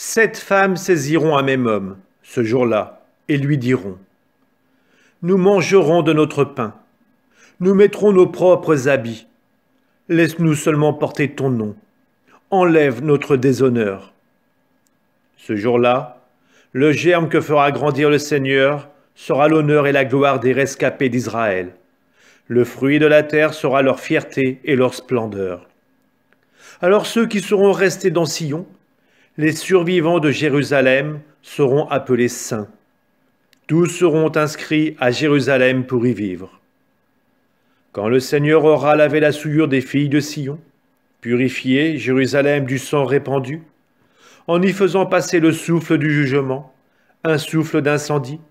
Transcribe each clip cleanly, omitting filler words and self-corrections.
7 femmes saisiront un même homme, ce jour-là, et lui diront : Nous mangerons de notre pain, nous mettrons nos propres habits, laisse-nous seulement porter ton nom, enlève notre déshonneur. Ce jour-là, le germe que fera grandir le Seigneur sera l'honneur et la gloire des rescapés d'Israël. Le fruit de la terre sera leur fierté et leur splendeur. Alors ceux qui seront restés dans Sion, les survivants de Jérusalem, seront appelés saints. Tous seront inscrits à Jérusalem pour y vivre. Quand le Seigneur aura lavé la souillure des filles de Sion, purifié Jérusalem du sang répandu, en y faisant passer le souffle du jugement, un souffle d'incendie,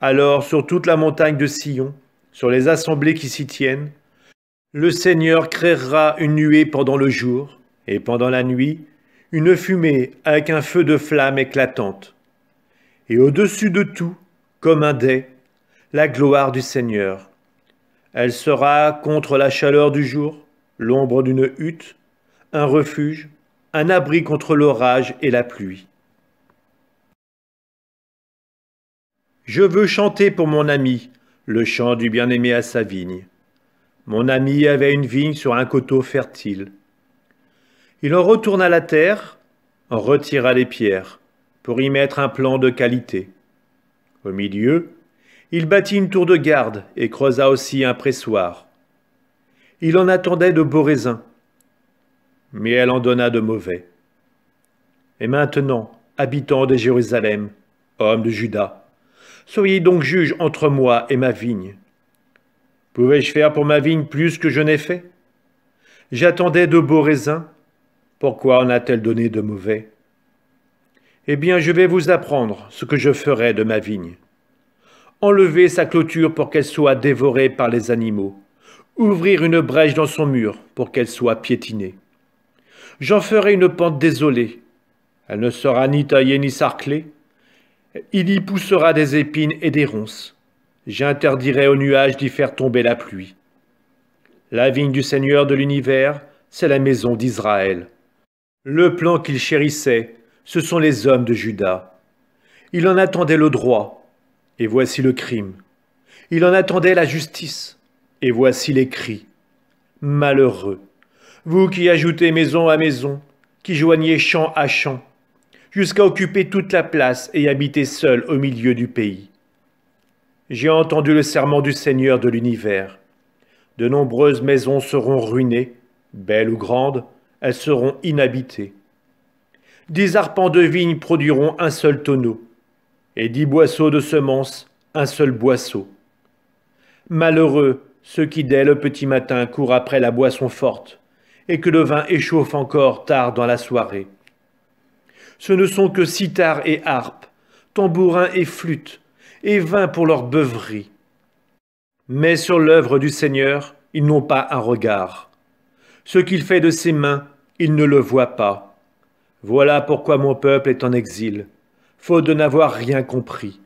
alors sur toute la montagne de Sion, sur les assemblées qui s'y tiennent, le Seigneur créera une nuée pendant le jour, et pendant la nuit, une fumée avec un feu de flamme éclatante. Et au-dessus de tout, comme un dais, la gloire du Seigneur. Elle sera contre la chaleur du jour, l'ombre d'une hutte, un refuge, un abri contre l'orage et la pluie. Je veux chanter pour mon ami le chant du bien-aimé à sa vigne. Mon ami avait une vigne sur un coteau fertile. Il en retourna la terre, en retira les pierres, pour y mettre un plan de qualité. Au milieu, il bâtit une tour de garde et creusa aussi un pressoir. Il en attendait de beaux raisins, mais elle en donna de mauvais. Et maintenant, habitants de Jérusalem, hommes de Juda, soyez donc juges entre moi et ma vigne. Pouvais-je faire pour ma vigne plus que je n'ai fait? J'attendais de beaux raisins, pourquoi en a-t-elle donné de mauvais? Eh bien, je vais vous apprendre ce que je ferai de ma vigne. Enlever sa clôture pour qu'elle soit dévorée par les animaux, ouvrir une brèche dans son mur pour qu'elle soit piétinée. J'en ferai une pente désolée, elle ne sera ni taillée ni sarclée, il y poussera des épines et des ronces. J'interdirai aux nuages d'y faire tomber la pluie. La vigne du Seigneur de l'univers, c'est la maison d'Israël. Le plan qu'il chérissait, ce sont les hommes de Juda. Il en attendait le droit, et voici le crime. Il en attendait la justice, et voici les cris. Malheureux, vous qui ajoutez maison à maison, qui joignez champ à champ, jusqu'à occuper toute la place et habiter seul au milieu du pays. J'ai entendu le serment du Seigneur de l'univers. De nombreuses maisons seront ruinées, belles ou grandes, elles seront inhabitées. 10 arpents de vigne produiront un seul tonneau, et 10 boisseaux de semences, un seul boisseau. Malheureux ceux qui dès le petit matin courent après la boisson forte, et que le vin échauffe encore tard dans la soirée. Ce ne sont que cithare et harpe, tambourins et flûtes, et vin pour leur beuverie. Mais sur l'œuvre du Seigneur, ils n'ont pas un regard. Ce qu'il fait de ses mains, ils ne le voient pas. Voilà pourquoi mon peuple est en exil, faute de n'avoir rien compris.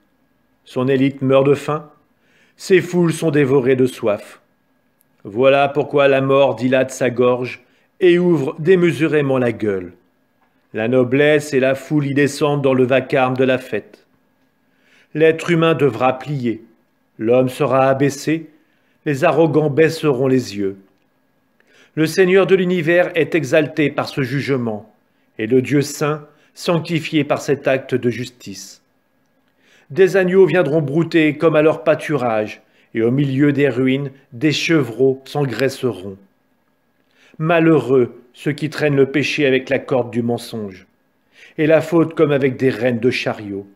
Son élite meurt de faim, ses foules sont dévorées de soif. Voilà pourquoi la mort dilate sa gorge et ouvre démesurément la gueule. La noblesse et la foule y descendent dans le vacarme de la fête. L'être humain devra plier, l'homme sera abaissé, les arrogants baisseront les yeux. Le Seigneur de l'univers est exalté par ce jugement, et le Dieu saint sanctifié par cet acte de justice. Des agneaux viendront brouter comme à leur pâturage, et au milieu des ruines, des chevreaux s'engraisseront. Malheureux ceux qui traînent le péché avec la corde du mensonge, et la faute comme avec des rênes de chariot.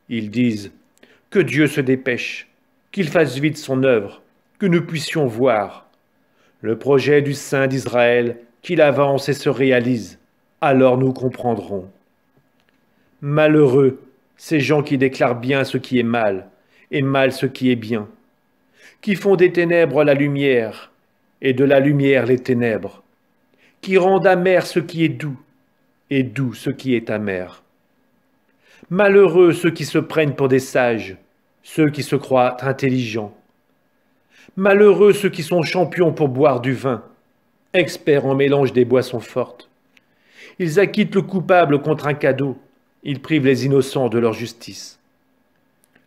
Ils disent que Dieu se dépêche, qu'il fasse vite son œuvre, que nous puissions voir. Le projet du Saint d'Israël, qu'il avance et se réalise, alors nous comprendrons. Malheureux ces gens qui déclarent bien ce qui est mal, et mal ce qui est bien, qui font des ténèbres la lumière, et de la lumière les ténèbres, qui rendent amer ce qui est doux, et doux ce qui est amer. Malheureux ceux qui se prennent pour des sages, ceux qui se croient intelligents. Malheureux ceux qui sont champions pour boire du vin, experts en mélange des boissons fortes. Ils acquittent le coupable contre un cadeau. Ils privent les innocents de leur justice.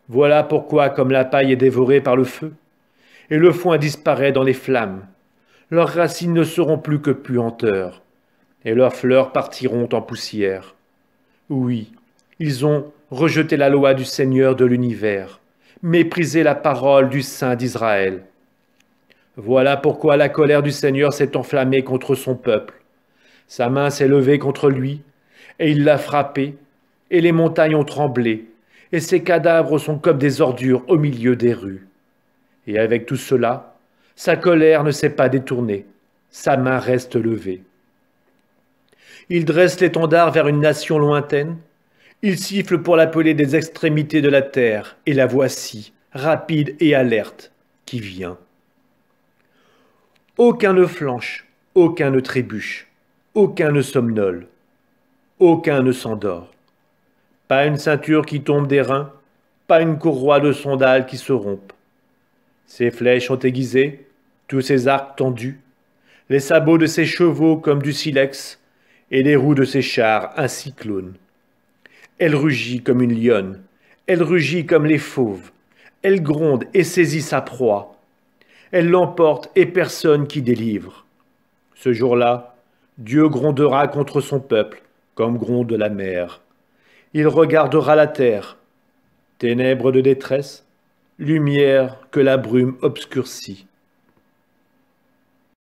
Voilà pourquoi, comme la paille est dévorée par le feu, et le foin disparaît dans les flammes, leurs racines ne seront plus que puanteurs, et leurs fleurs partiront en poussière. Oui, ils ont rejeté la loi du Seigneur de l'univers, méprisé la parole du Saint d'Israël. Voilà pourquoi la colère du Seigneur s'est enflammée contre son peuple. Sa main s'est levée contre lui, et il l'a frappé, et les montagnes ont tremblé, et ses cadavres sont comme des ordures au milieu des rues. Et avec tout cela, sa colère ne s'est pas détournée, sa main reste levée. Il dresse l'étendard vers une nation lointaine, il siffle pour l'appeler des extrémités de la terre, et la voici, rapide et alerte, qui vient. Aucun ne flanche, aucun ne trébuche, aucun ne somnole, aucun ne s'endort. Pas une ceinture qui tombe des reins, pas une courroie de sandales qui se rompe. Ses flèches sont aiguisées, tous ses arcs tendus, les sabots de ses chevaux comme du silex, et les roues de ses chars un cyclone. Elle rugit comme une lionne, elle rugit comme les fauves, elle gronde et saisit sa proie. Elle l'emporte et personne qui délivre. Ce jour-là, Dieu grondera contre son peuple, comme gronde la mer. Il regardera la terre, ténèbres de détresse, lumière que la brume obscurcit.